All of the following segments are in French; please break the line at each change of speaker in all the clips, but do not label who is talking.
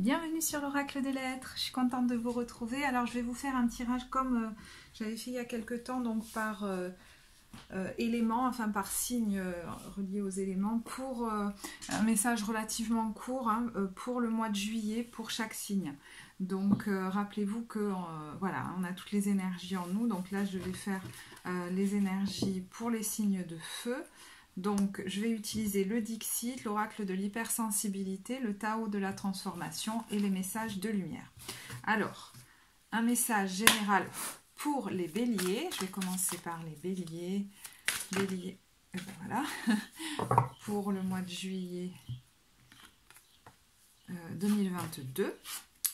Bienvenue sur l'Oracle des Lettres, je suis contente de vous retrouver. Alors je vais vous faire un tirage comme j'avais fait il y a quelques temps, donc par éléments, enfin par signes reliés aux éléments, pour un message relativement court pour le mois de juillet, pour chaque signe. Donc rappelez-vous que voilà, on a toutes les énergies en nous, donc là je vais faire les énergies pour les signes de feu. Donc, je vais utiliser le Dixit, l'oracle de l'hypersensibilité, le Tao de la transformation et les messages de lumière. Alors, un message général pour les béliers. Je vais commencer par les béliers. Béliers, et ben voilà. Pour le mois de juillet 2022.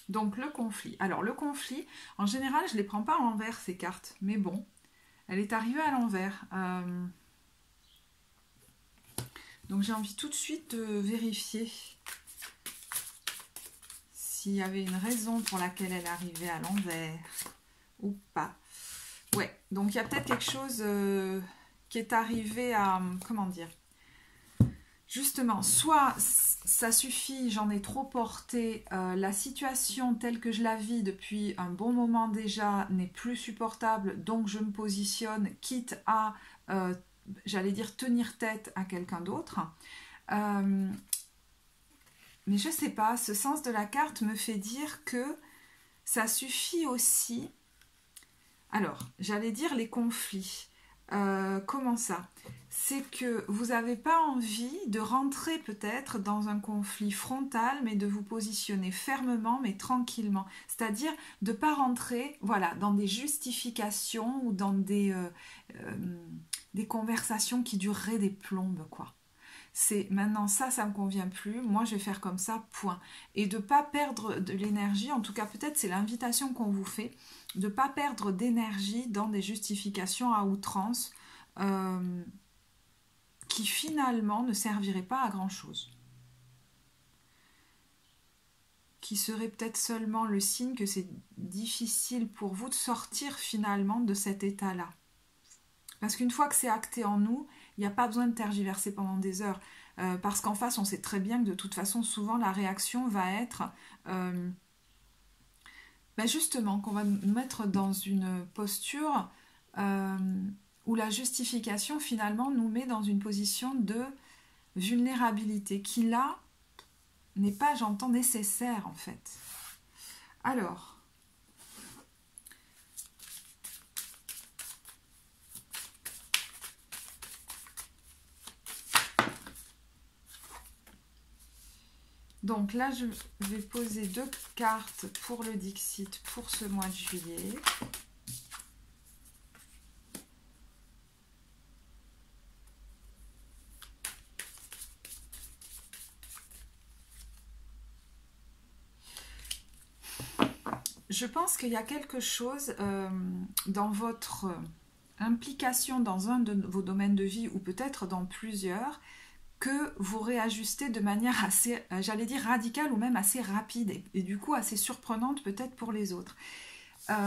Donc, le conflit. Alors, le conflit, en général, je ne les prends pas à l'envers, ces cartes. Mais bon, elle est arrivée à l'envers. Donc j'ai envie tout de suite de vérifier s'il y avait une raison pour laquelle elle arrivait à l'envers ou pas. Ouais, donc il y a peut-être quelque chose qui est arrivé à... Comment dire? Justement, soit ça suffit, j'en ai trop porté, la situation telle que je la vis depuis un bon moment déjà n'est plus supportable, donc je me positionne, quitte à... j'allais dire tenir tête à quelqu'un d'autre. Mais je sais pas, ce sens de la carte me fait dire que ça suffit aussi. Alors, j'allais dire les conflits. Comment ça? C'est que vous n'avez pas envie de rentrer peut-être dans un conflit frontal, mais de vous positionner fermement, mais tranquillement. C'est-à-dire de ne pas rentrer, voilà, dans des justifications ou dans des conversations qui dureraient des plombes, quoi. C'est maintenant ça me convient plus, moi je vais faire comme ça, point. Et de ne pas perdre de l'énergie, en tout cas peut-être c'est l'invitation qu'on vous fait, de ne pas perdre d'énergie dans des justifications à outrance qui finalement ne serviraient pas à grand chose. Qui serait peut-être seulement le signe que c'est difficile pour vous de sortir finalement de cet état-là. Parce qu'une fois que c'est acté en nous, il n'y a pas besoin de tergiverser pendant des heures. Parce qu'en face, on sait très bien que de toute façon, souvent, la réaction va être... justement, qu'on va nous mettre dans une posture où la justification, finalement, nous met dans une position de vulnérabilité, qui, là, n'est pas, j'entends, nécessaire, en fait. Alors... Donc là, je vais poser 2 cartes pour le Dixit pour ce mois de juillet. Je pense qu'il y a quelque chose dans votre implication dans un de vos domaines de vie ou peut-être dans plusieurs, que vous réajustez de manière assez, j'allais dire radicale ou même assez rapide et du coup assez surprenante peut-être pour les autres.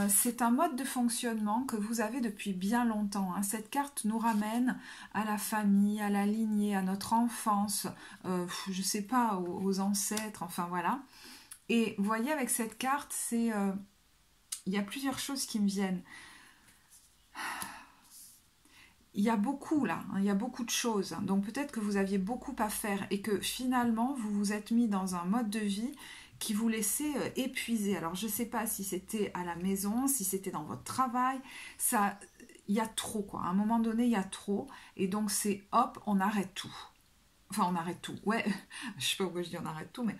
C'est un mode de fonctionnement que vous avez depuis bien longtemps. Hein. Cette carte nous ramène à la famille, à la lignée, à notre enfance, je ne sais pas, aux ancêtres, enfin voilà. Et vous voyez avec cette carte, c'est, il y a plusieurs choses qui me viennent. Il y a beaucoup là, hein, il y a beaucoup de choses, donc peut-être que vous aviez beaucoup à faire et que finalement vous vous êtes mis dans un mode de vie qui vous laissait épuiser. Alors je ne sais pas si c'était à la maison, si c'était dans votre travail, ça, il y a trop quoi, à un moment donné il y a trop et donc c'est hop, on arrête tout. Enfin on arrête tout, ouais, je sais pas pourquoi je dis on arrête tout, mais...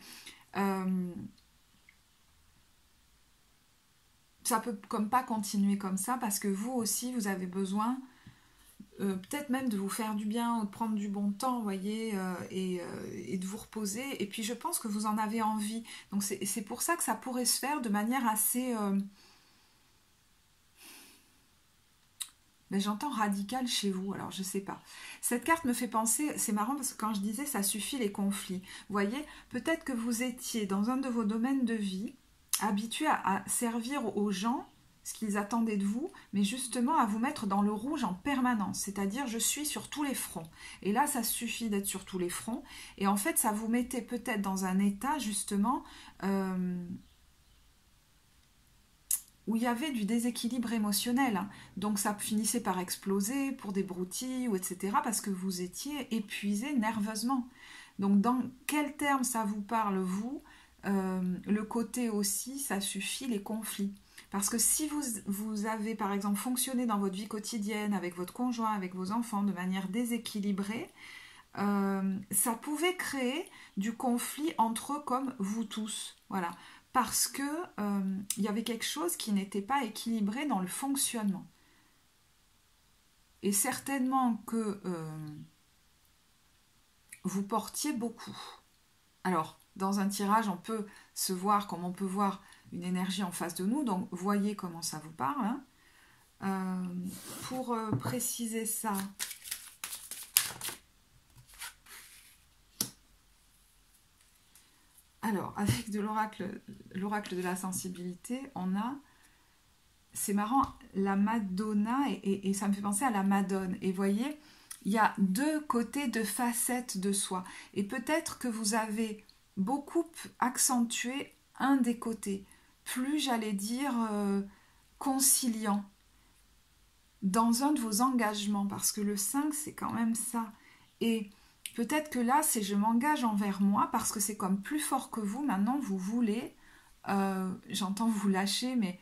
ça peut comme pas continuer comme ça parce que vous aussi vous avez besoin... peut-être même de vous faire du bien ou de prendre du bon temps, vous voyez, et de vous reposer. Et puis je pense que vous en avez envie. Donc c'est pour ça que ça pourrait se faire de manière assez... j'entends radicale chez vous, alors je sais pas. Cette carte me fait penser, c'est marrant parce que quand je disais ça suffit les conflits, vous voyez, peut-être que vous étiez dans un de vos domaines de vie habitué à servir aux gens ce qu'ils attendaient de vous, mais justement à vous mettre dans le rouge en permanence, c'est-à-dire je suis sur tous les fronts. Et là, ça suffit d'être sur tous les fronts, et en fait, ça vous mettait peut-être dans un état, justement, où il y avait du déséquilibre émotionnel. Hein. Donc ça finissait par exploser pour des broutilles, ou etc., parce que vous étiez épuisé nerveusement. Donc dans quel terme ça vous parle, vous le côté aussi, ça suffit, les conflits. Parce que si vous avez, par exemple, fonctionné dans votre vie quotidienne, avec votre conjoint, avec vos enfants, de manière déséquilibrée, ça pouvait créer du conflit entre eux comme vous tous. Voilà. Parce que y avait quelque chose qui n'était pas équilibré dans le fonctionnement. Et certainement que vous portiez beaucoup. Alors, dans un tirage, on peut se voir comme on peut voir une énergie en face de nous, donc voyez comment ça vous parle. Hein. Pour préciser ça, alors, avec de l'oracle de la sensibilité, on a, c'est marrant, la Madonna, et ça me fait penser à la Madone. Et voyez, il y a deux côtés, deux facettes de soi. Et peut-être que vous avez beaucoup accentué un des côtés, plus, j'allais dire, conciliant, dans un de vos engagements, parce que le 5, c'est quand même ça. Et peut-être que là, c'est je m'engage envers moi, parce que c'est comme plus fort que vous, maintenant vous voulez, j'entends vous lâcher, mais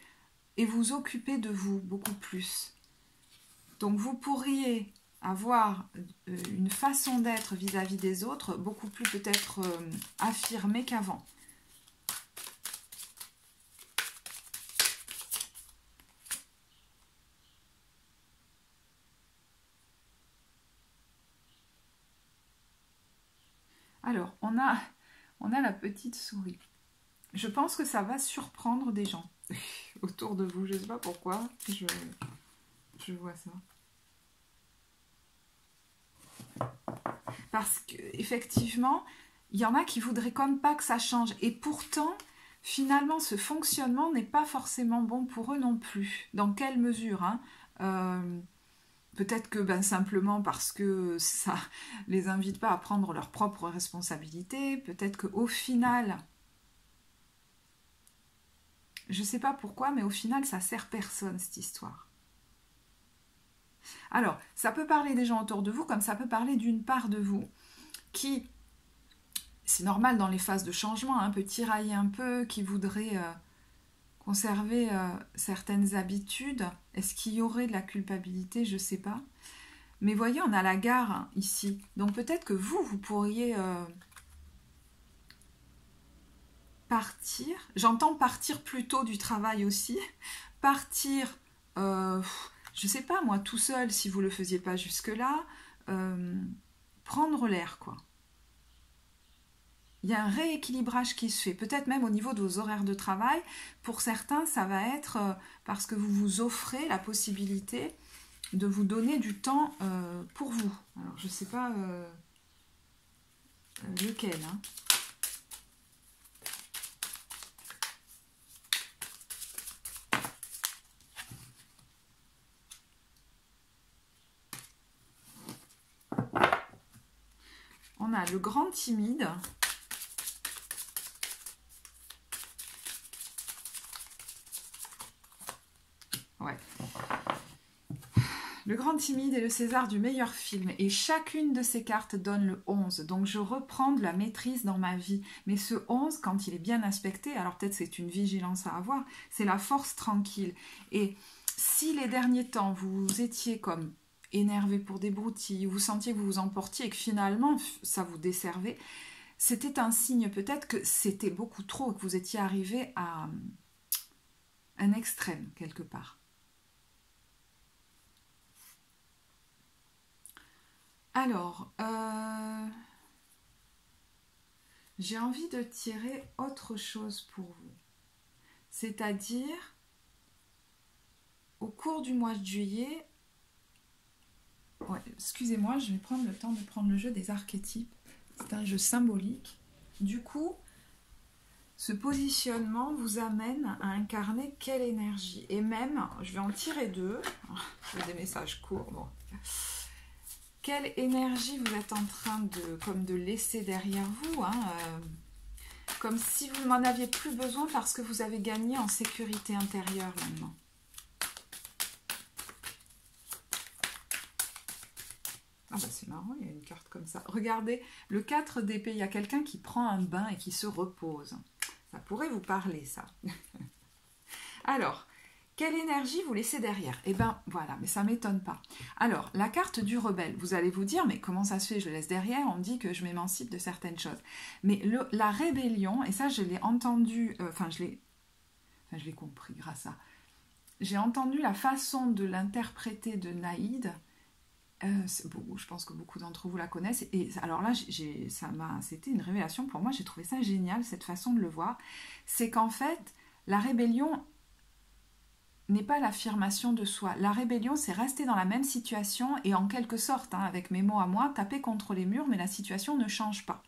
et vous occuper de vous beaucoup plus. Donc vous pourriez avoir une façon d'être vis-à-vis des autres beaucoup plus peut-être affirmée qu'avant. Alors, on a la petite souris. Je pense que ça va surprendre des gens autour de vous. Je ne sais pas pourquoi, je vois ça. Parce qu'effectivement, il y en a qui voudraient comme pas que ça change. Et pourtant, finalement, ce fonctionnement n'est pas forcément bon pour eux non plus. Dans quelle mesure, hein peut-être que simplement parce que ça les invite pas à prendre leurs propres responsabilités. Peut-être qu'au final, je sais pas pourquoi, mais au final, ça sert personne, cette histoire. Alors, ça peut parler des gens autour de vous, comme ça peut parler d'une part de vous qui, c'est normal dans les phases de changement, peut tirailler un peu, qui voudrait conserver certaines habitudes. Est-ce qu'il y aurait de la culpabilité? Je ne sais pas. Mais voyez, on a la gare ici. Donc peut-être que vous pourriez partir. J'entends partir plus tôt du travail aussi. Partir, je ne sais pas moi, tout seul si vous ne le faisiez pas jusque-là. Prendre l'air, quoi. Il y a un rééquilibrage qui se fait, peut-être même au niveau de vos horaires de travail. Pour certains, ça va être parce que vous vous offrez la possibilité de vous donner du temps pour vous. Alors, je ne sais pas lequel. Hein. On a le grand timide. Ouais. Le grand timide est le César du meilleur film et chacune de ces cartes donne le 11. Donc je reprends de la maîtrise dans ma vie. Mais ce 11, quand il est bien aspecté, alors peut-être c'est une vigilance à avoir, c'est la force tranquille. Et si les derniers temps vous étiez comme énervé pour des broutilles, vous sentiez que vous vous emportiez et que finalement ça vous desservait, c'était un signe peut-être que c'était beaucoup trop, que vous étiez arrivé à un extrême quelque part. Alors, j'ai envie de tirer autre chose pour vous. C'est-à-dire, au cours du mois de juillet, excusez-moi, je vais prendre le temps de prendre le jeu des archétypes. C'est un jeu symbolique. Du coup, ce positionnement vous amène à incarner quelle énergie? Et même, je vais en tirer deux, j'ai des messages courts, bon. Quelle énergie vous êtes en train de laisser derrière vous, hein, comme si vous n'en aviez plus besoin parce que vous avez gagné en sécurité intérieure maintenant. Ah bah c'est marrant, il y a une carte comme ça. Regardez, le 4 d'épée, il y a quelqu'un qui prend un bain et qui se repose. Ça pourrait vous parler, ça. Alors, quelle énergie vous laissez derrière? Eh bien, voilà, mais ça ne m'étonne pas. Alors, la carte du rebelle, vous allez vous dire, mais comment ça se fait, je le laisse derrière? On me dit que je m'émancipe de certaines choses. Mais la rébellion, et ça je l'ai entendu, je l'ai compris grâce à... J'ai entendu la façon de l'interpréter de Naïd. Je pense que beaucoup d'entre vous la connaissent. Et alors là, c'était une révélation pour moi. J'ai trouvé ça génial, cette façon de le voir. C'est qu'en fait, la rébellion n'est pas l'affirmation de soi. La rébellion, c'est rester dans la même situation et en quelque sorte, hein, avec mes mots à moi, taper contre les murs, mais la situation ne change pas.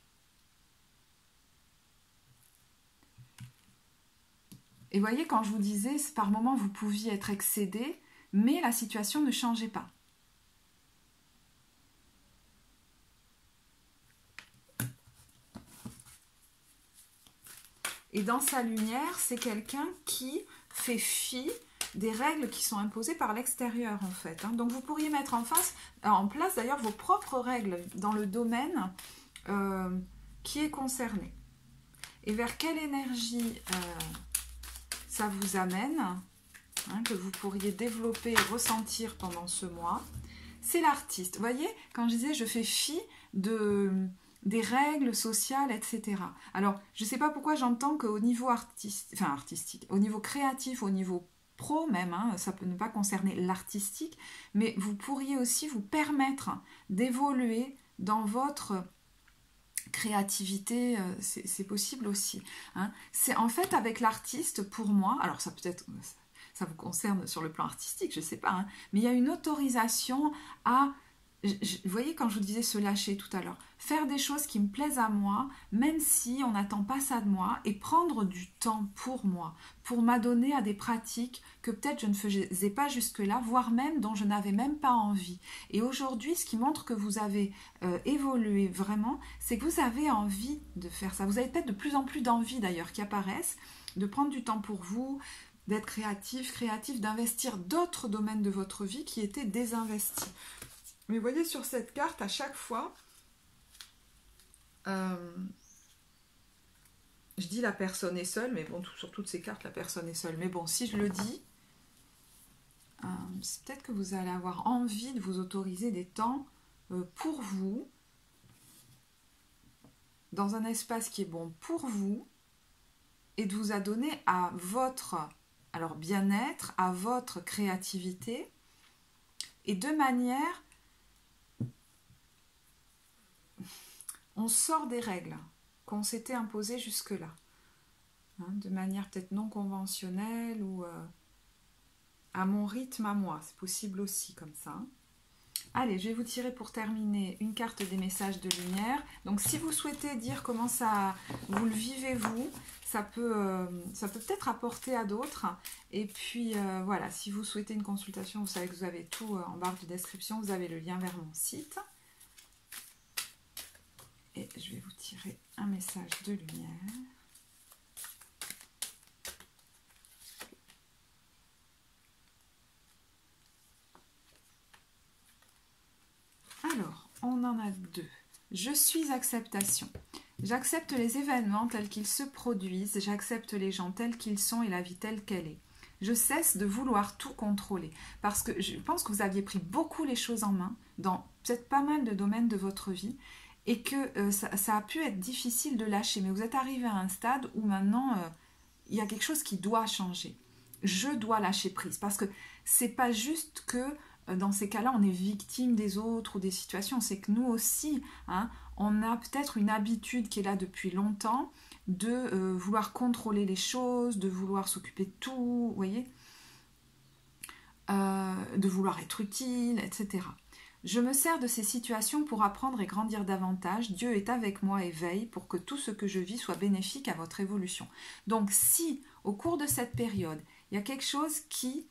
Et voyez, quand je vous disais, par moments, vous pouviez être excédé, mais la situation ne changeait pas. Et dans sa lumière, c'est quelqu'un qui fait fi des règles qui sont imposées par l'extérieur, en fait. Hein. Donc, vous pourriez mettre en place, d'ailleurs, vos propres règles dans le domaine qui est concerné. Et vers quelle énergie ça vous amène, hein, que vous pourriez développer et ressentir pendant ce mois? C'est l'artiste. Vous voyez, quand je disais, je fais fi des règles sociales, etc. Alors, je ne sais pas pourquoi j'entends qu'au niveau artistique, au niveau créatif, au niveau pro même, hein, ça peut ne pas concerner l'artistique, mais vous pourriez aussi vous permettre d'évoluer dans votre créativité, c'est possible aussi. Hein. C'est en fait avec l'artiste, pour moi, alors ça peut-être... ça vous concerne sur le plan artistique, je ne sais pas, hein, mais il y a une autorisation à... Vous voyez, quand je vous disais se lâcher tout à l'heure, faire des choses qui me plaisent à moi, même si on n'attend pas ça de moi, et prendre du temps pour moi, pour m'adonner à des pratiques que peut-être je ne faisais pas jusque-là, voire même dont je n'avais même pas envie. Et aujourd'hui, ce qui montre que vous avez évolué vraiment, c'est que vous avez envie de faire ça. Vous avez peut-être de plus en plus d'envie d'ailleurs qui apparaissent, de prendre du temps pour vous, d'être créatif, d'investir d'autres domaines de votre vie qui étaient désinvestis. Mais vous voyez, sur cette carte, à chaque fois, je dis la personne est seule, mais bon, sur toutes ces cartes, la personne est seule. Mais bon, si je le dis, c'est peut-être que vous allez avoir envie de vous autoriser des temps pour vous, dans un espace qui est bon pour vous, et de vous adonner à votre bien-être, à votre créativité, et de manière... On sort des règles qu'on s'était imposées jusque-là, hein, de manière peut-être non conventionnelle ou à mon rythme à moi. C'est possible aussi comme ça. Hein. Allez, je vais vous tirer pour terminer une carte des messages de lumière. Donc, si vous souhaitez dire comment ça vous le vivez vous, ça peut peut-être apporter à d'autres. Et puis, voilà, si vous souhaitez une consultation, vous savez que vous avez tout en barre de description. Vous avez le lien vers mon site. Et je vais vous tirer un message de lumière. Alors, on en a deux. Je suis acceptation. J'accepte les événements tels qu'ils se produisent, j'accepte les gens tels qu'ils sont et la vie telle qu'elle est. Je cesse de vouloir tout contrôler parce que je pense que vous aviez pris beaucoup les choses en main dans peut-être pas mal de domaines de votre vie et que ça a pu être difficile de lâcher. Mais vous êtes arrivé à un stade où maintenant, il y a quelque chose qui doit changer. Je dois lâcher prise parce que c'est pas juste que dans ces cas-là, on est victime des autres ou des situations. C'est que nous aussi, hein, on a peut-être une habitude qui est là depuis longtemps de vouloir contrôler les choses, de vouloir s'occuper de tout, vous voyez, de vouloir être utile, etc. Je me sers de ces situations pour apprendre et grandir davantage. Dieu est avec moi et veille pour que tout ce que je vis soit bénéfique à votre évolution. Donc si, au cours de cette période, il y a quelque chose qui,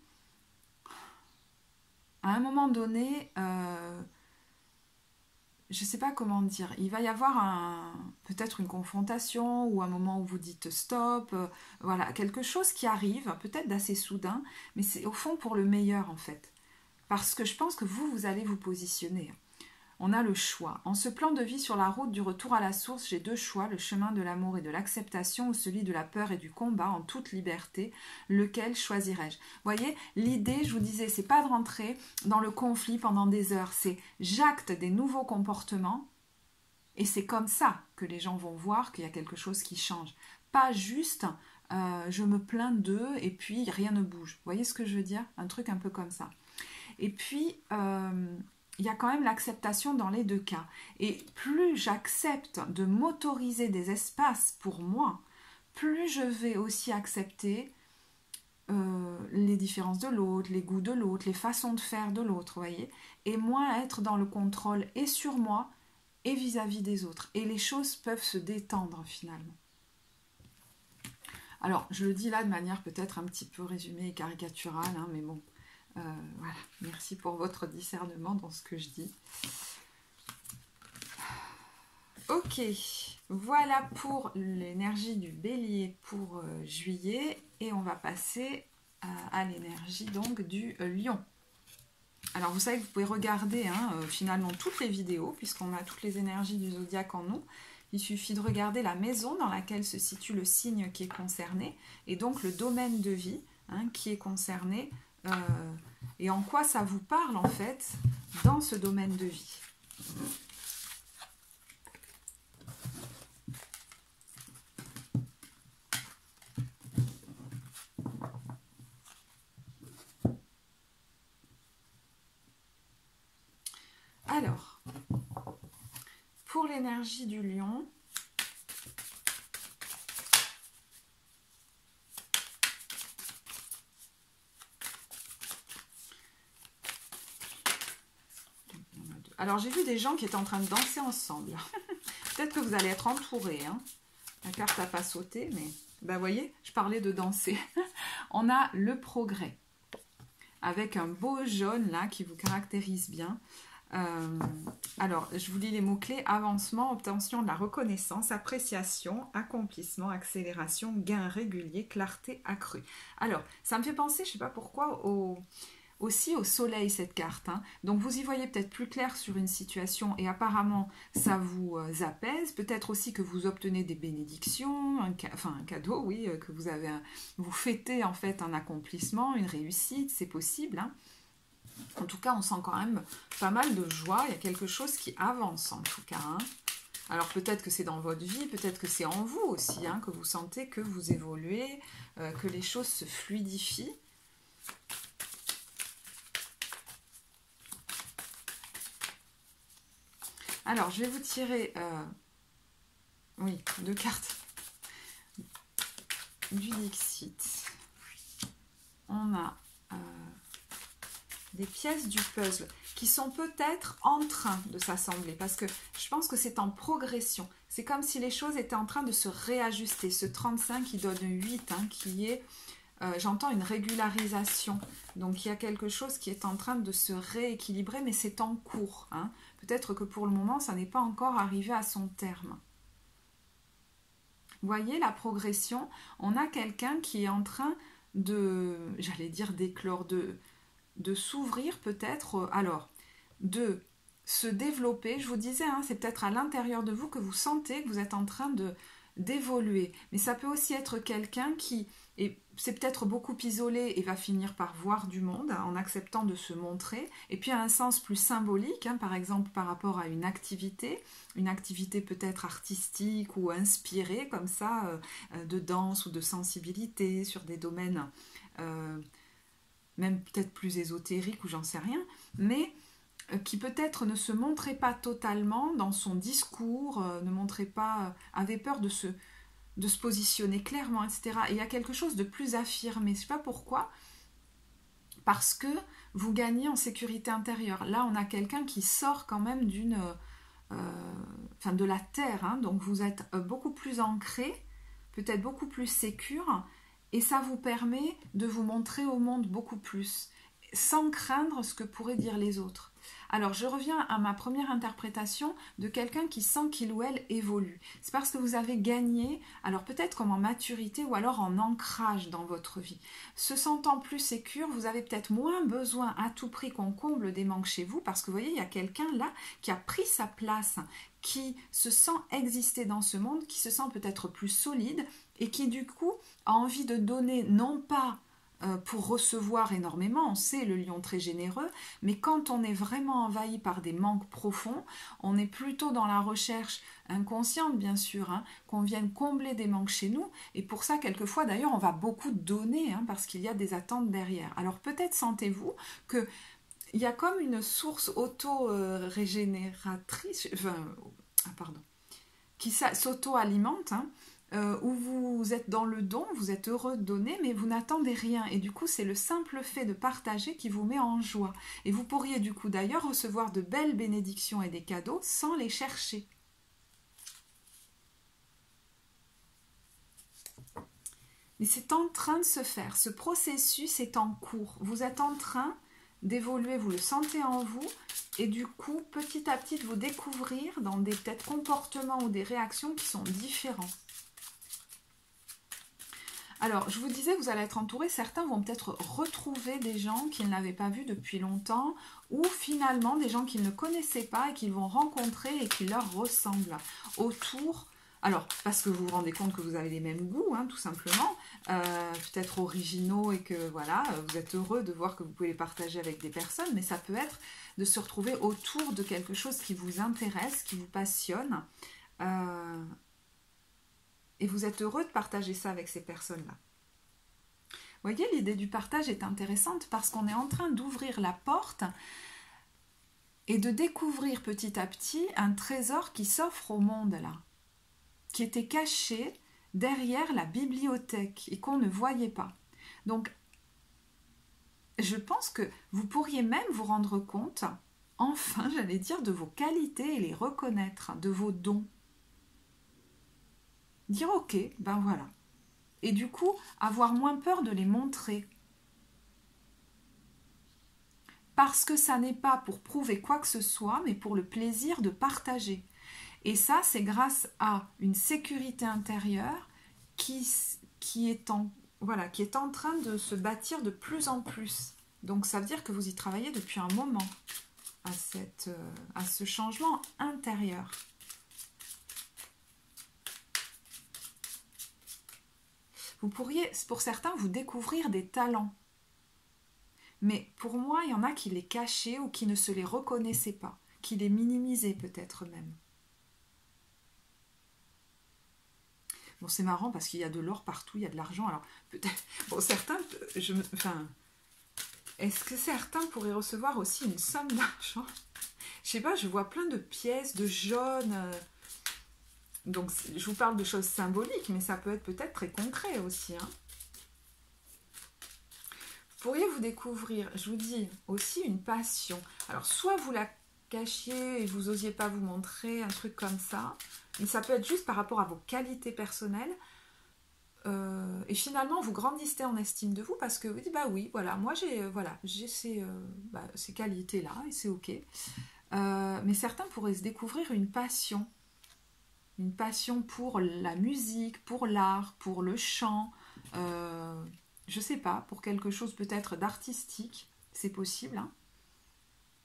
à un moment donné, je ne sais pas comment dire, il va y avoir peut-être une confrontation ou un moment où vous dites stop, voilà, quelque chose qui arrive, peut-être d'assez soudain, mais c'est au fond pour le meilleur en fait. Parce que je pense que vous allez vous positionner. On a le choix. En ce plan de vie sur la route du retour à la source, j'ai deux choix, le chemin de l'amour et de l'acceptation ou celui de la peur et du combat en toute liberté. Lequel choisirais-je? Vous voyez, l'idée, je vous disais, c'est pas de rentrer dans le conflit pendant des heures, c'est j'acte des nouveaux comportements et c'est comme ça que les gens vont voir qu'il y a quelque chose qui change. Pas juste je me plains d'eux et puis rien ne bouge. Vous voyez ce que je veux dire? Un truc un peu comme ça. Et puis, il y a quand même l'acceptation dans les deux cas. Et plus j'accepte de m'autoriser des espaces pour moi, plus je vais aussi accepter les différences de l'autre, les goûts de l'autre, les façons de faire de l'autre, vous voyez, et moins être dans le contrôle et sur moi et vis-à-vis des autres. Et les choses peuvent se détendre finalement. Alors, je le dis là de manière peut-être un petit peu résumée et caricaturale, hein, mais bon, voilà, merci pour votre discernement dans ce que je dis. Ok, voilà pour l'énergie du bélier pour juillet et on va passer à l'énergie donc du lion. Alors vous savez que vous pouvez regarder finalement toutes les vidéos puisqu'on a toutes les énergies du zodiaque en nous. Il suffit de regarder la maison dans laquelle se situe le signe qui est concerné et donc le domaine de vie qui est concerné et en quoi ça vous parle en fait dans ce domaine de vie. Alors, pour l'énergie du lion, alors j'ai vu des gens qui étaient en train de danser ensemble. Peut-être que vous allez être entourés. Hein. La carte n'a pas sauté, mais bah, vous voyez, je parlais de danser. On a le progrès, avec un beau jaune là qui vous caractérise bien. Alors, je vous lis les mots-clés: avancement, obtention de la reconnaissance, appréciation, accomplissement, accélération, gain régulier, clarté accrue. Alors, ça me fait penser, je ne sais pas pourquoi, aussi au soleil cette carte. Hein. Donc, vous y voyez peut-être plus clair sur une situation et apparemment, ça vous apaise. Peut-être aussi que vous obtenez des bénédictions, un cadeau, oui, que vous fêtez en fait un accomplissement, une réussite, c'est possible. Hein. En tout cas, on sent quand même pas mal de joie. Il y a quelque chose qui avance en tout cas. Hein. Alors peut-être que c'est dans votre vie, peut-être que c'est en vous aussi, hein, que vous sentez que vous évoluez, que les choses se fluidifient. Alors, je vais vous tirer deux cartes du Dixit. On a des pièces du puzzle qui sont peut-être en train de s'assembler parce que je pense que c'est en progression. C'est comme si les choses étaient en train de se réajuster. Ce 35 qui donne 8, hein, qui est, j'entends une régularisation. Donc, il y a quelque chose qui est en train de se rééquilibrer, mais c'est en cours. Hein. Peut-être que pour le moment, ça n'est pas encore arrivé à son terme. Vous voyez la progression? On a quelqu'un qui est en train de, j'allais dire d'éclore, de s'ouvrir peut-être, alors, de se développer. Je vous disais, hein, c'est peut-être à l'intérieur de vous que vous sentez que vous êtes en train d'évoluer. Mais ça peut aussi être quelqu'un qui c'est peut-être beaucoup isolé et va finir par voir du monde hein, en acceptant de se montrer. Et puis à un sens plus symbolique, hein, par exemple par rapport à une activité peut-être artistique ou inspirée comme ça, de danse ou de sensibilité sur des domaines même peut-être plus ésotériques ou j'en sais rien, mais qui peut-être ne se montrait pas totalement dans son discours, ne montrait pas, avait peur de se positionner clairement, etc. Et il y a quelque chose de plus affirmé, je ne sais pas pourquoi, parce que vous gagnez en sécurité intérieure. Là, on a quelqu'un qui sort quand même de la terre, hein, donc vous êtes beaucoup plus ancré, peut-être beaucoup plus sécure, et ça vous permet de vous montrer au monde beaucoup plus, sans craindre ce que pourraient dire les autres. Alors, je reviens à ma première interprétation de quelqu'un qui sent qu'il ou elle évolue. C'est parce que vous avez gagné, alors peut-être comme en maturité ou alors en ancrage dans votre vie. Se sentant plus sécure, vous avez peut-être moins besoin à tout prix qu'on comble des manques chez vous, parce que vous voyez, il y a quelqu'un là qui a pris sa place, qui se sent exister dans ce monde, qui se sent peut-être plus solide et qui du coup a envie de donner non pas pour recevoir énormément, on sait le lion très généreux, mais quand on est vraiment envahi par des manques profonds, on est plutôt dans la recherche inconsciente bien sûr, hein, qu'on vienne combler des manques chez nous, et pour ça quelquefois d'ailleurs on va beaucoup donner, hein, parce qu'il y a des attentes derrière. Alors peut-être sentez-vous que il y a comme une source auto-régénératrice, qui s'auto-alimente, hein, où vous êtes dans le don, vous êtes heureux de donner, mais vous n'attendez rien. Et du coup, c'est le simple fait de partager qui vous met en joie. Et vous pourriez du coup d'ailleurs recevoir de belles bénédictions et des cadeaux sans les chercher. Mais c'est en train de se faire. Ce processus est en cours. Vous êtes en train d'évoluer, vous le sentez en vous, et du coup, petit à petit, de vous découvrir dans des peut-être comportements ou des réactions qui sont différents. Alors, je vous disais, vous allez être entouré, certains vont peut-être retrouver des gens qu'ils n'avaient pas vus depuis longtemps, ou finalement des gens qu'ils ne connaissaient pas et qu'ils vont rencontrer et qui leur ressemblent autour. Alors, parce que vous vous rendez compte que vous avez les mêmes goûts, hein, tout simplement, peut-être originaux et que voilà, vous êtes heureux de voir que vous pouvez les partager avec des personnes, mais ça peut être de se retrouver autour de quelque chose qui vous intéresse, qui vous passionne, et vous êtes heureux de partager ça avec ces personnes-là. Vous voyez, l'idée du partage est intéressante parce qu'on est en train d'ouvrir la porte et de découvrir petit à petit un trésor qui s'offre au monde là, qui était caché derrière la bibliothèque et qu'on ne voyait pas. Donc, je pense que vous pourriez même vous rendre compte, enfin, j'allais dire, de vos qualités et les reconnaître, de vos dons. Dire ok, ben voilà. Et du coup, avoir moins peur de les montrer. Parce que ça n'est pas pour prouver quoi que ce soit, mais pour le plaisir de partager. Et ça, c'est grâce à une sécurité intérieure qui est en train de se bâtir de plus en plus. Donc ça veut dire que vous y travaillez depuis un moment à ce changement intérieur. Vous pourriez, pour certains, vous découvrir des talents. Mais pour moi, il y en a qui les cachaient ou qui ne se les reconnaissaient pas, qui les minimisaient peut-être même. Bon, c'est marrant parce qu'il y a de l'or partout, il y a de l'argent. Alors, peut-être... Bon, certains... est-ce que certains pourraient recevoir aussi une somme d'argent? Je sais pas, je vois plein de pièces, de jaunes... Donc, je vous parle de choses symboliques, mais ça peut être peut-être très concret aussi. Hein. Vous pourriez vous découvrir, je vous dis, aussi une passion. Alors, soit vous la cachiez et vous n'osiez pas vous montrer, un truc comme ça, mais ça peut être juste par rapport à vos qualités personnelles. Et finalement, vous grandissez en estime de vous parce que vous dites, bah oui, voilà, moi j'ai ces qualités-là et c'est ok. Mais certains pourraient se découvrir une passion pour la musique, pour l'art, pour le chant, je sais pas, pour quelque chose peut-être d'artistique, c'est possible, hein,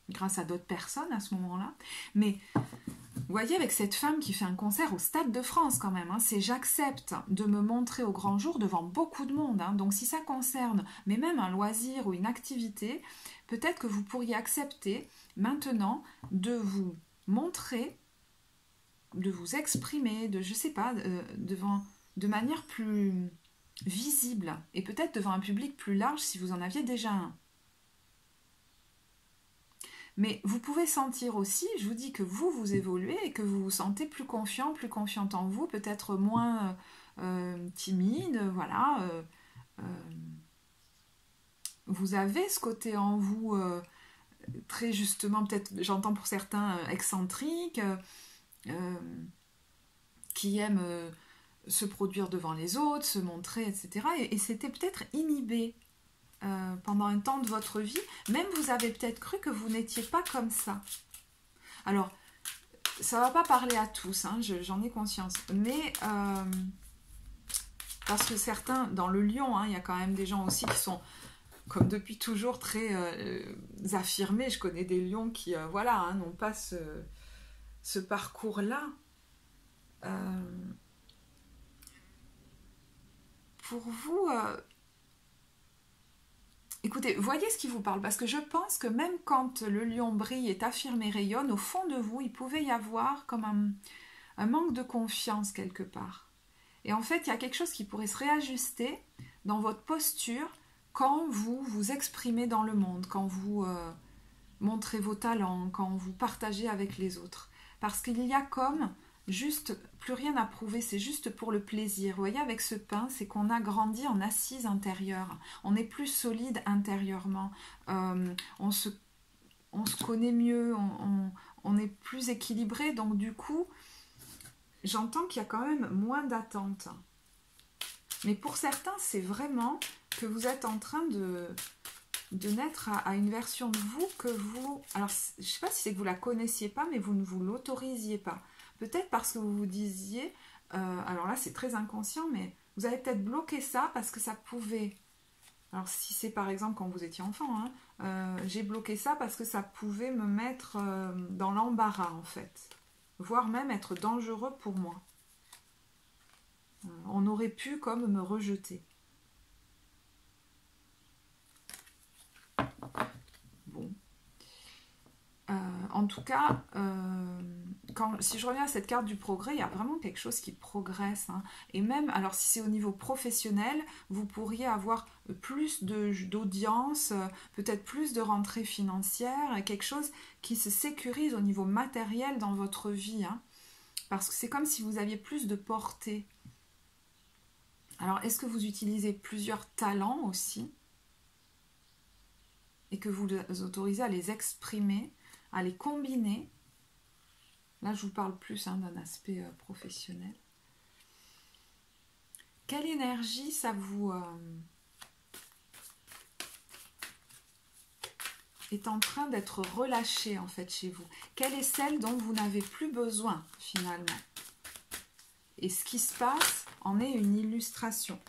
grâce à d'autres personnes à ce moment-là. Mais vous voyez, avec cette femme qui fait un concert au Stade de France quand même, hein, c'est j'accepte de me montrer au grand jour devant beaucoup de monde. Hein, donc si ça concerne, mais même un loisir ou une activité, peut-être que vous pourriez accepter maintenant de vous montrer, de vous exprimer, de je sais pas, de manière plus visible et peut-être devant un public plus large si vous en aviez déjà un. Mais vous pouvez sentir aussi, je vous dis que vous évoluez et que vous vous sentez plus confiant, plus confiante en vous, peut-être moins timide, voilà. vous avez ce côté en vous très justement, peut-être, j'entends pour certains, excentrique, qui aime se produire devant les autres, se montrer, etc. Et c'était peut-être inhibé pendant un temps de votre vie. Même vous avez peut-être cru que vous n'étiez pas comme ça. Alors, ça ne va pas parler à tous, hein, j'en ai conscience. Mais, parce que certains, dans le lion, hein, il y a quand même des gens aussi qui sont, comme depuis toujours, très affirmés. Je connais des lions qui, voilà, hein, n'ont pas ce parcours-là. Pour vous, écoutez, voyez ce qui vous parle, parce que je pense que même quand le lion brille, est affirmé, rayonne, au fond de vous, il pouvait y avoir comme un manque de confiance quelque part. Et en fait, il y a quelque chose qui pourrait se réajuster dans votre posture quand vous vous exprimez dans le monde, quand vous montrez vos talents, quand vous partagez avec les autres. Parce qu'il y a comme juste plus rien à prouver, c'est juste pour le plaisir. Vous voyez, avec ce pain, c'est qu'on a grandi en assise intérieure. On est plus solide intérieurement. On se connaît mieux, on est plus équilibré. Donc du coup, j'entends qu'il y a quand même moins d'attente. Mais pour certains, c'est vraiment que vous êtes en train de naître à une version de vous que vous... Alors, je ne sais pas si c'est que vous la connaissiez pas, mais vous ne vous l'autorisiez pas. Peut-être parce que vous vous disiez... alors là, c'est très inconscient, mais vous avez peut-être bloqué ça parce que ça pouvait... Alors, si c'est par exemple quand vous étiez enfant, hein, j'ai bloqué ça parce que ça pouvait me mettre dans l'embarras, en fait. Voire même être dangereux pour moi. On aurait pu comme me rejeter. Bon. En tout cas, si je reviens à cette carte du progrès, il y a vraiment quelque chose qui progresse. Hein. Et même, alors si c'est au niveau professionnel, vous pourriez avoir plus d'audience, peut-être plus de rentrées financières, quelque chose qui se sécurise au niveau matériel dans votre vie. Hein. Parce que c'est comme si vous aviez plus de portée. Alors, est-ce que vous utilisez plusieurs talents aussi et que vous les autorisez à les exprimer, à les combiner? Là, je vous parle plus hein, d'un aspect professionnel. Quelle énergie ça vous est en train d'être relâchée en fait chez vous? Quelle est celle dont vous n'avez plus besoin finalement? Et ce qui se passe en est une illustration.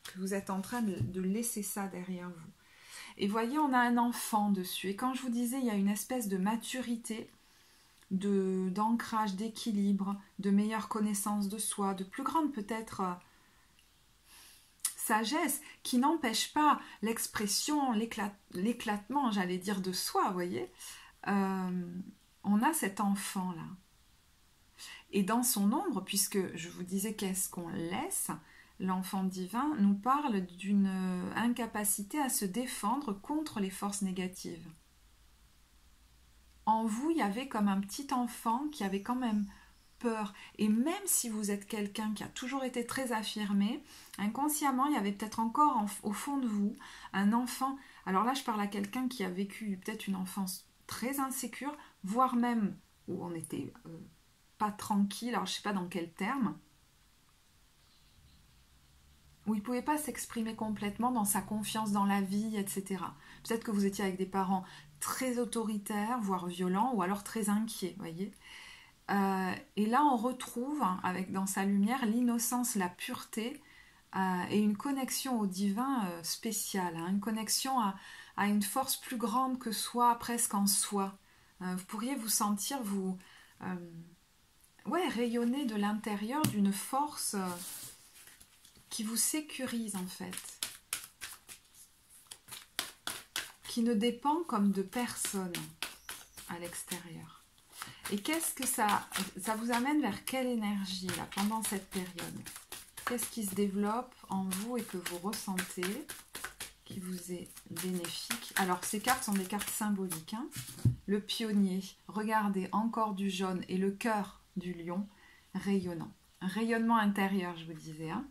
Que vous êtes en train de laisser ça derrière vous. Et voyez, on a un enfant dessus. Et quand je vous disais, il y a une espèce de maturité, d'ancrage, d'équilibre, de meilleure connaissance de soi, de plus grande peut-être sagesse, qui n'empêche pas l'expression, l'éclatement, j'allais dire, de soi, vous voyez. On a cet enfant-là. Et dans son ombre, puisque je vous disais qu'est-ce qu'on laisse, l'enfant divin nous parle d'une incapacité à se défendre contre les forces négatives. En vous, il y avait comme un petit enfant qui avait quand même peur. Et même si vous êtes quelqu'un qui a toujours été très affirmé, inconsciemment, il y avait peut-être encore au fond de vous un enfant. Alors là, je parle à quelqu'un qui a vécu peut-être une enfance très insécure, voire même où on était pas tranquille, alors je ne sais pas dans quel terme, où il ne pouvait pas s'exprimer complètement dans sa confiance dans la vie, etc. Peut-être que vous étiez avec des parents très autoritaires, voire violents, ou alors très inquiets, voyez. Et là, on retrouve, avec dans sa lumière, l'innocence, la pureté, et une connexion au divin spéciale, une connexion à une force plus grande que soi, presque en soi. Vous pourriez vous sentir, rayonner de l'intérieur d'une force qui vous sécurise en fait, qui ne dépend comme de personne à l'extérieur. Et qu'est-ce que ça vous amène vers quelle énergie là pendant cette période? Qu'est-ce qui se développe en vous et que vous ressentez, qui vous est bénéfique? Alors ces cartes sont des cartes symboliques. Hein. Le pionnier, regardez, encore du jaune, et le cœur du lion rayonnant. Un rayonnement intérieur, je vous disais. Hein.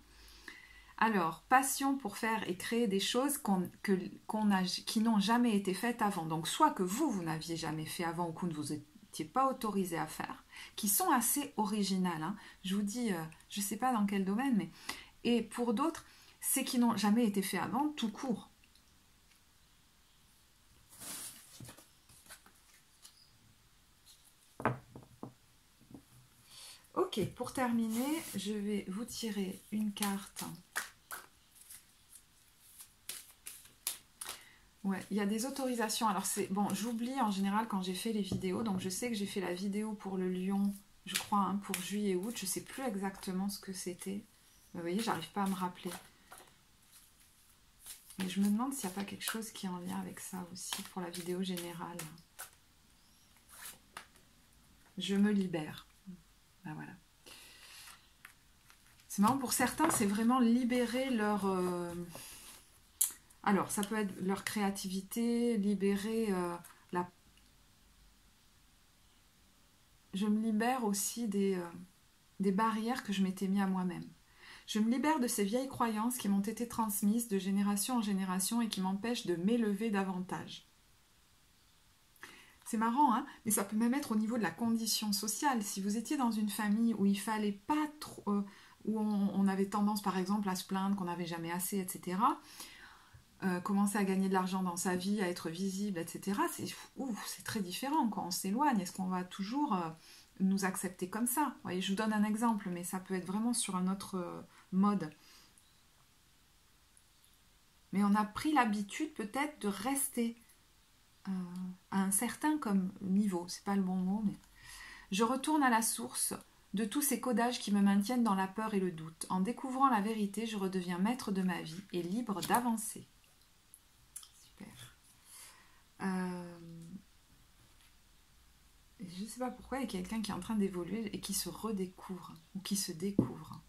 Alors, passion pour faire et créer des choses qui n'ont jamais été faites avant. Donc, soit que vous n'aviez jamais fait avant ou que vous n'étiez pas autorisé à faire, qui sont assez originales. Hein. Je vous dis, je ne sais pas dans quel domaine, mais... Et pour d'autres, c'est qui n'ont jamais été faits avant, tout court. Ok, pour terminer, je vais vous tirer une carte. Ouais, il y a des autorisations. Alors c'est bon, j'oublie en général quand j'ai fait les vidéos. Donc je sais que j'ai fait la vidéo pour le lion, je crois, hein, pour juillet-août. Je ne sais plus exactement ce que c'était. Vous voyez, j'arrive pas à me rappeler. Mais je me demande s'il n'y a pas quelque chose qui est en lien avec ça aussi pour la vidéo générale. Je me libère. Ben voilà. C'est marrant, pour certains, c'est vraiment libérer leur... Alors, ça peut être leur créativité, libérer la... Je me libère aussi des barrières que je m'étais mis à moi-même. Je me libère de ces vieilles croyances qui m'ont été transmises de génération en génération et qui m'empêchent de m'élever davantage. C'est marrant, hein, mais ça peut même être au niveau de la condition sociale. Si vous étiez dans une famille où il fallait pas trop... où on avait tendance, par exemple, à se plaindre qu'on n'avait jamais assez, etc., commencer à gagner de l'argent dans sa vie, à être visible, etc., c'est très différent quand on s'éloigne. Est-ce qu'on va toujours... nous accepter comme ça? Vous voyez, je vous donne un exemple, mais ça peut être vraiment sur un autre mode. Mais on a pris l'habitude peut-être de rester à un certain comme niveau, c'est pas le bon mot, mais je retourne à la source de tous ces codages qui me maintiennent dans la peur et le doute. En découvrant la vérité, je redeviens maître de ma vie et libre d'avancer. Super. Je ne sais pas pourquoi, il y a quelqu'un qui est en train d'évoluer et qui se redécouvre ou qui se découvre.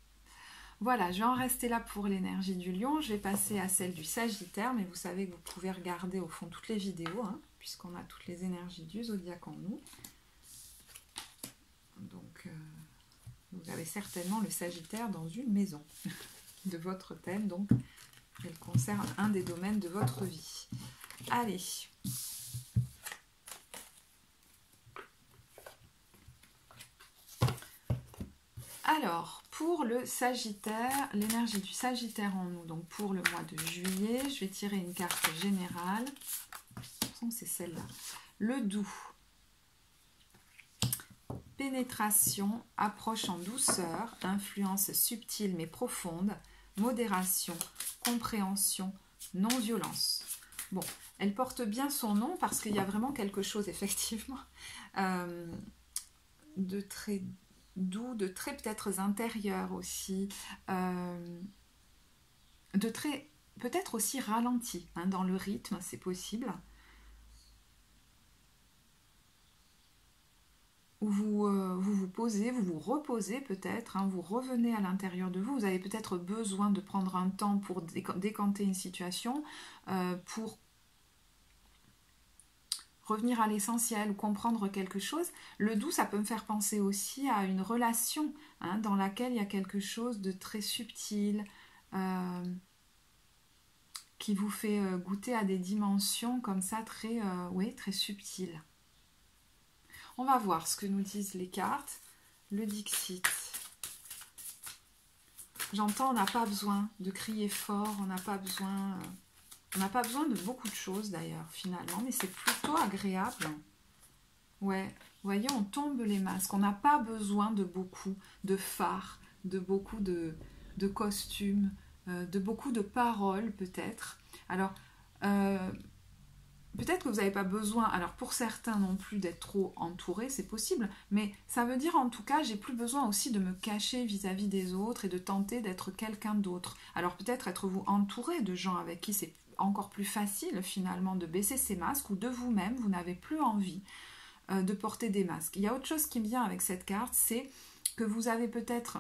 Voilà, je vais en rester là pour l'énergie du lion. Je vais passer à celle du sagittaire, mais vous savez que vous pouvez regarder au fond toutes les vidéos, hein, puisqu'on a toutes les énergies du zodiaque en nous. Donc, vous avez certainement le sagittaire dans une maison de votre thème, donc elle concerne un des domaines de votre vie. Allez. Alors, pour le Sagittaire, l'énergie du Sagittaire en nous, donc pour le mois de juillet, je vais tirer une carte générale. De toute façon, c'est celle-là. Le doux. Pénétration, approche en douceur, influence subtile mais profonde, modération, compréhension, non-violence. Bon, elle porte bien son nom parce qu'il y a vraiment quelque chose, effectivement, de très doux, de très peut-être intérieur aussi, de très peut-être aussi ralenti, hein, dans le rythme, c'est possible. Où vous posez, vous vous reposez peut-être, hein, vous revenez à l'intérieur de vous. Vous avez peut-être besoin de prendre un temps pour décanter une situation, pour revenir à l'essentiel ou comprendre quelque chose. Le doux, ça peut me faire penser aussi à une relation, hein, dans laquelle il y a quelque chose de très subtil, qui vous fait goûter à des dimensions comme ça très, très subtiles. On va voir ce que nous disent les cartes. Le Dixit. J'entends, on n'a pas besoin de crier fort, on n'a pas besoin de beaucoup de choses d'ailleurs finalement, mais c'est plutôt agréable. Ouais, vous voyez, on tombe les masques. On n'a pas besoin de beaucoup de fards, de beaucoup de costumes, de beaucoup de paroles peut-être. Alors, peut-être que vous n'avez pas besoin, alors pour certains non plus, d'être trop entouré, c'est possible, mais ça veut dire en tout cas, j'ai plus besoin aussi de me cacher vis-à-vis des autres et de tenter d'être quelqu'un d'autre. Alors peut-être être-vous entouré de gens avec qui c'est encore plus facile finalement de baisser ces masques, ou de vous-même, vous n'avez plus envie de porter des masques. Il y a autre chose qui me vient avec cette carte, c'est que vous avez peut-être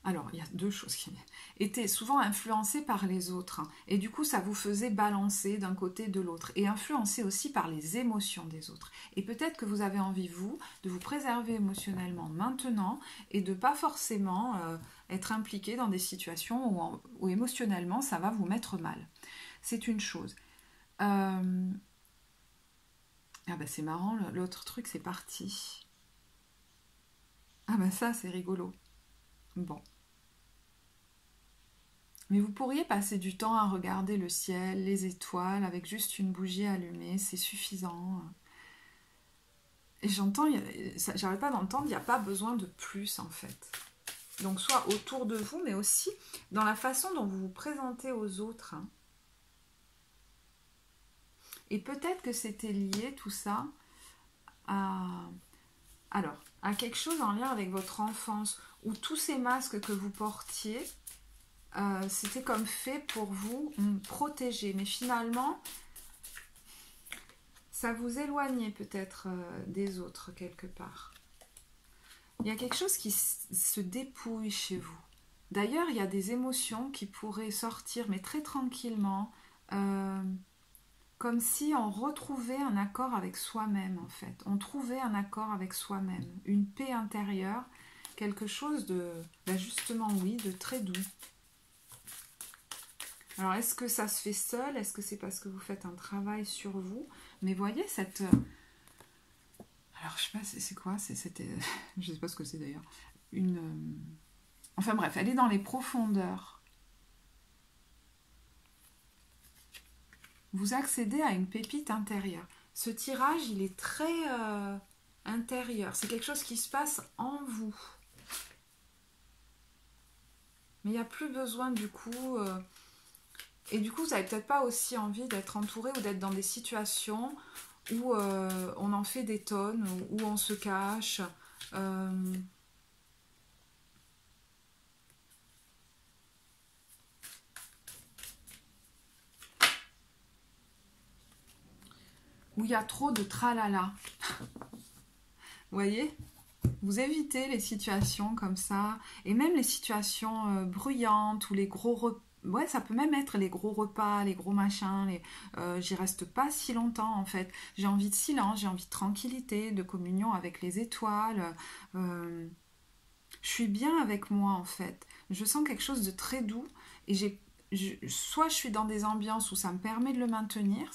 alors il y a deux choses qui étaient souvent influencées par les autres, hein, et du coup ça vous faisait balancer d'un côté de l'autre, et influencé aussi par les émotions des autres. Et peut-être que vous avez envie, vous, de vous préserver émotionnellement maintenant, et de pas forcément être impliqué dans des situations où émotionnellement ça va vous mettre mal. C'est une chose. Ah bah c'est marrant, l'autre truc c'est parti. Ah bah ça c'est rigolo. Bon. Mais vous pourriez passer du temps à regarder le ciel, les étoiles, avec juste une bougie allumée, c'est suffisant. Et j'entends, j'arrête pas d'entendre, il n'y a pas besoin de plus en fait. Donc soit autour de vous, mais aussi dans la façon dont vous vous présentez aux autres. Et peut-être que c'était lié tout ça à quelque chose en lien avec votre enfance, où tous ces masques que vous portiez, c'était comme fait pour vous protéger. Mais finalement, ça vous éloignait peut-être des autres quelque part. Il y a quelque chose qui se dépouille chez vous. D'ailleurs, il y a des émotions qui pourraient sortir, mais très tranquillement, comme si on retrouvait un accord avec soi-même, en fait. On trouvait un accord avec soi-même, une paix intérieure, quelque chose de, justement, oui, de très doux. Alors, est-ce que ça se fait seul? Est-ce que c'est parce que vous faites un travail sur vous? Mais voyez cette... Alors, je sais pas, c'est quoi? C'était... Je sais pas ce que c'est d'ailleurs. Enfin bref, elle est dans les profondeurs. Vous accédez à une pépite intérieure. Ce tirage, il est très intérieur. C'est quelque chose qui se passe en vous. Mais il n'y a plus besoin du coup... Et du coup, vous n'avez peut-être pas aussi envie d'être entouré ou d'être dans des situations où on en fait des tonnes, où on se cache. Où il y a trop de tralala. Vous voyez? Vous évitez les situations comme ça, et même les situations bruyantes ou les gros repas. Ouais, ça peut même être les gros repas, les gros machins. J'y reste pas si longtemps en fait. J'ai envie de silence, j'ai envie de tranquillité, de communion avec les étoiles. Je suis bien avec moi en fait. Je sens quelque chose de très doux et soit je suis dans des ambiances où ça me permet de le maintenir,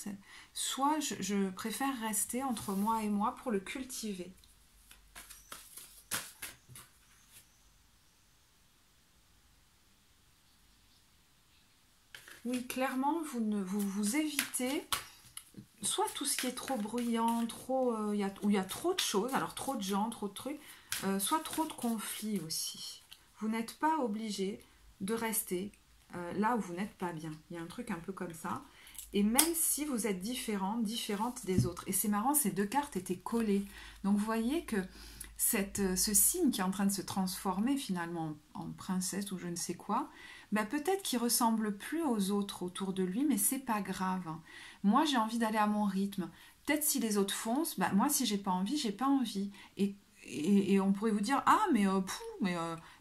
soit je préfère rester entre moi et moi pour le cultiver. Oui, clairement, vous évitez soit tout ce qui est trop bruyant, où il y a trop de choses, alors trop de gens, trop de trucs, soit trop de conflits aussi. Vous n'êtes pas obligé de rester là où vous n'êtes pas bien. Il y a un truc un peu comme ça. Et même si vous êtes différente des autres. Et c'est marrant, ces deux cartes étaient collées. Donc vous voyez que ce signe qui est en train de se transformer finalement en princesse ou je ne sais quoi, bah peut-être qu'il ressemble plus aux autres autour de lui, mais c'est pas grave. Moi, j'ai envie d'aller à mon rythme. Peut-être si les autres foncent, bah moi, si j'ai pas envie, j'ai pas envie. Et on pourrait vous dire, ah, mais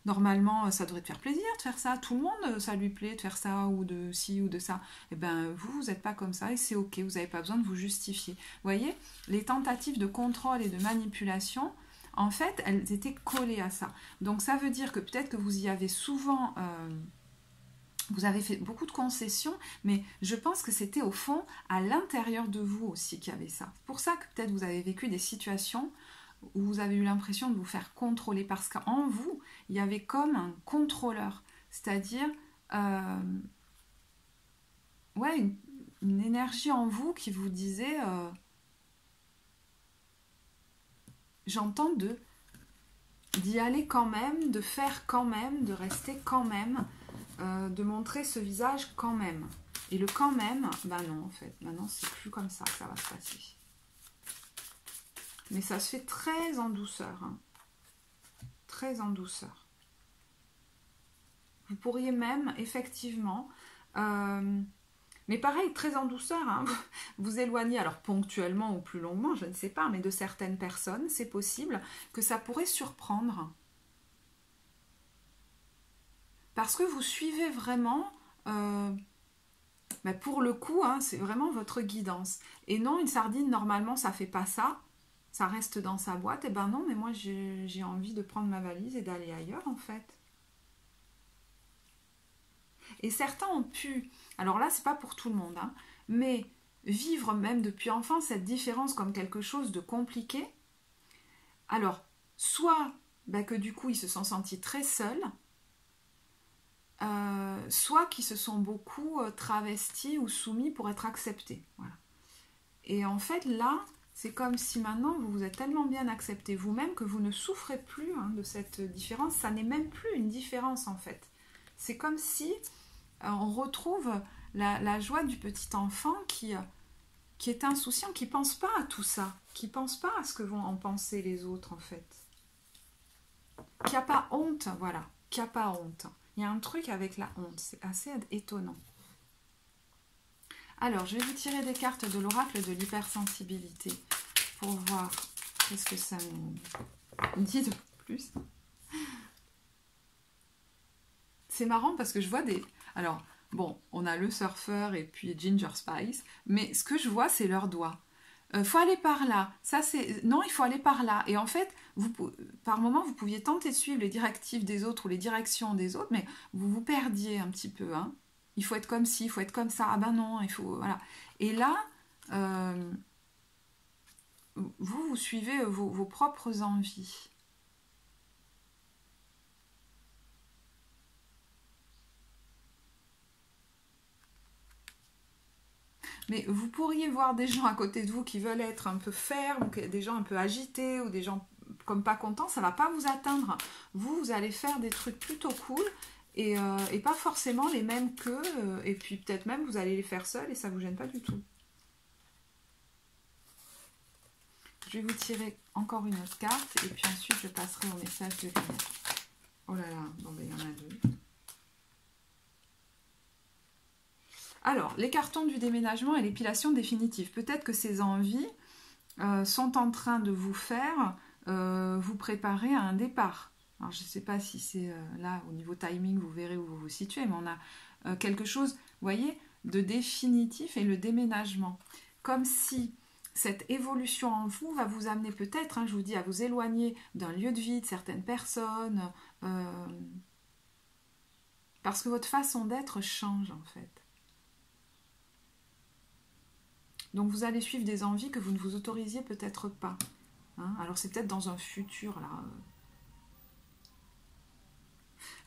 normalement, ça devrait te faire plaisir de faire ça. Tout le monde, ça lui plaît de faire ça, ou de ci, ou de ça. Eh ben, vous n'êtes pas comme ça, et c'est ok, vous n'avez pas besoin de vous justifier. Vous voyez, les tentatives de contrôle et de manipulation, en fait, elles étaient collées à ça. Donc, ça veut dire que peut-être que vous y avez souvent... vous avez fait beaucoup de concessions, mais je pense que c'était au fond, à l'intérieur de vous aussi qu'il y avait ça. C'est pour ça que peut-être vous avez vécu des situations où vous avez eu l'impression de vous faire contrôler, parce qu'en vous, il y avait comme un contrôleur, c'est-à-dire ouais, une énergie en vous qui vous disait j'entends d'y aller quand même, de faire quand même, de rester quand même, de montrer ce visage quand même. Et le quand même, ben non en fait, maintenant c'est plus comme ça que ça va se passer. Mais ça se fait très en douceur, hein. Très en douceur. Vous pourriez même, effectivement, mais pareil, très en douceur, hein, vous éloigner, alors ponctuellement ou plus longuement, je ne sais pas, mais de certaines personnes, c'est possible que ça pourrait surprendre. parce que vous suivez vraiment, pour le coup, hein, c'est vraiment votre guidance. Et non, une sardine, normalement, ça fait pas ça. Ça reste dans sa boîte. Et ben non, mais moi, j'ai envie de prendre ma valise et d'aller ailleurs, en fait. Et certains ont pu, alors là, c'est pas pour tout le monde, hein, mais vivre même depuis enfant cette différence comme quelque chose de compliqué. Alors, soit que du coup, ils se sont sentis très seuls, soit qu'ils se sont beaucoup travestis ou soumis pour être acceptés. Voilà. Et en fait, là, c'est comme si maintenant, vous vous êtes tellement bien accepté vous-même que vous ne souffrez plus de cette différence. Ça n'est même plus une différence, en fait. C'est comme si on retrouve la joie du petit enfant qui est insouciant, qui ne pense pas à tout ça, qui ne pense pas à ce que vont en penser les autres, en fait. Qui n'a pas honte, voilà, qui n'a pas honte. Il y a un truc avec la honte, c'est assez étonnant. Alors, je vais vous tirer des cartes de l'oracle de l'hypersensibilité pour voir qu'est-ce que ça nous dit de plus. C'est marrant parce que je vois des... Alors, bon, on a le surfeur et puis Ginger Spice, mais ce que je vois, c'est leurs doigts. Faut aller par là. Ça, c'est... Non, il faut aller par là. Et en fait, par moment, vous pouviez tenter de suivre les directives des autres ou les directions des autres, mais vous vous perdiez un petit peu. Hein. Il faut être comme ci, il faut être comme ça. Ah ben non, il faut... Voilà. Et là, vous suivez vos propres envies. Mais vous pourriez voir des gens à côté de vous qui veulent être un peu fermes, ou des gens un peu agités, ou des gens comme pas contents, ça ne va pas vous atteindre. Vous allez faire des trucs plutôt cool, et pas forcément les mêmes qu'eux, et puis peut-être même vous allez les faire seuls, et ça ne vous gêne pas du tout. Je vais vous tirer encore une autre carte, et puis ensuite je passerai au message de lumière. Oh là là, bon ben il y en a deux. Alors, les cartons du déménagement et l'épilation définitive. Peut-être que ces envies sont en train de vous faire vous préparer à un départ. Alors, je ne sais pas si c'est là, au niveau timing, vous verrez où vous vous situez, mais on a quelque chose, vous voyez, de définitif et le déménagement. Comme si cette évolution en vous va vous amener peut-être, hein, je vous dis, à vous éloigner d'un lieu de vie, de certaines personnes, parce que votre façon d'être change, en fait. Donc vous allez suivre des envies que vous ne vous autorisiez peut-être pas. Hein, alors c'est peut-être dans un futur là.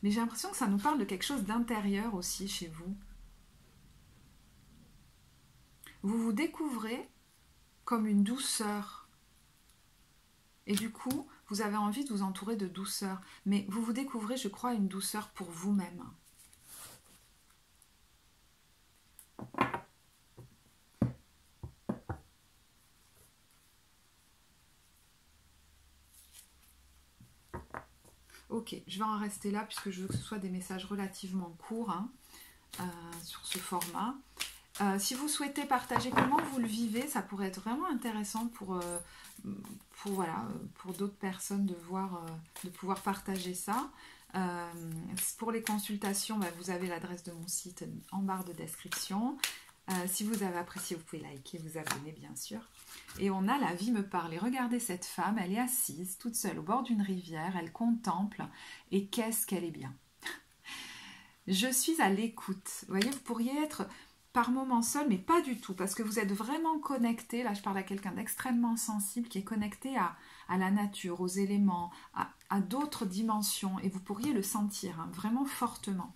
Mais j'ai l'impression que ça nous parle de quelque chose d'intérieur aussi chez vous. Vous vous découvrez comme une douceur. Et du coup, vous avez envie de vous entourer de douceur. Mais vous vous découvrez, je crois, une douceur pour vous-même. Ok, je vais en rester là puisque je veux que ce soit des messages relativement courts sur ce format. Si vous souhaitez partager comment vous le vivez, ça pourrait être vraiment intéressant pour d'autres personnes de pouvoir partager ça. Pour les consultations, vous avez l'adresse de mon site en barre de description. Si vous avez apprécié, vous pouvez liker, vous abonner bien sûr. Et on a La vie me parle. Et regardez cette femme, elle est assise toute seule au bord d'une rivière, elle contemple et qu'est-ce qu'elle est bien. Je suis à l'écoute. Vous voyez, vous pourriez être par moments seul, mais pas du tout, parce que vous êtes vraiment connecté. Là, je parle à quelqu'un d'extrêmement sensible qui est connecté à la nature, aux éléments, à d'autres dimensions, et vous pourriez le sentir vraiment fortement.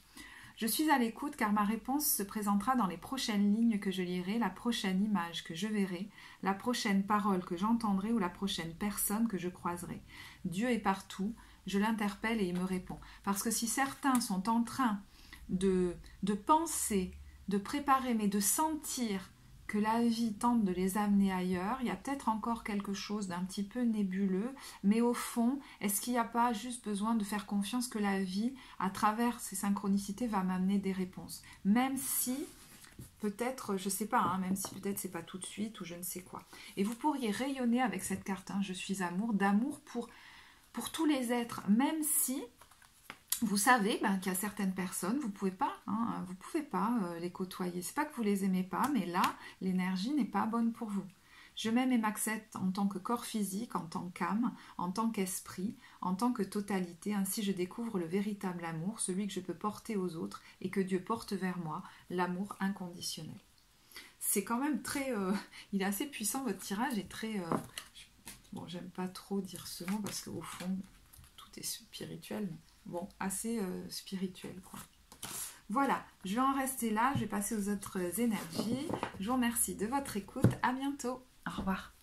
Je suis à l'écoute car ma réponse se présentera dans les prochaines lignes que je lirai, la prochaine image que je verrai, la prochaine parole que j'entendrai ou la prochaine personne que je croiserai. Dieu est partout, je l'interpelle et il me répond. Parce que si certains sont en train de penser, de préparer, mais de sentir que la vie tente de les amener ailleurs, il y a peut-être encore quelque chose d'un petit peu nébuleux, mais au fond, est-ce qu'il n'y a pas juste besoin de faire confiance que la vie, à travers ces synchronicités, va m'amener des réponses, même si, peut-être, je ne sais pas, même si peut-être c'est pas tout de suite ou je ne sais quoi. Et vous pourriez rayonner avec cette carte, je suis amour, d'amour pour tous les êtres, même si vous savez qu'il y a certaines personnes, vous pouvez pas, hein, vous pouvez pas les côtoyer. C'est pas que vous les aimez pas, mais là, l'énergie n'est pas bonne pour vous. Je m'aime et m'accepte en tant que corps physique, en tant qu'âme, en tant qu'esprit, en tant que totalité. Ainsi, je découvre le véritable amour, celui que je peux porter aux autres et que Dieu porte vers moi, l'amour inconditionnel. C'est quand même très... il est assez puissant, votre tirage est très... bon, j'aime pas trop dire ce mot parce qu'au fond, tout est spirituel, mais bon, assez spirituel, quoi. Voilà, je vais en rester là, je vais passer aux autres énergies. Je vous remercie de votre écoute, à bientôt, au revoir.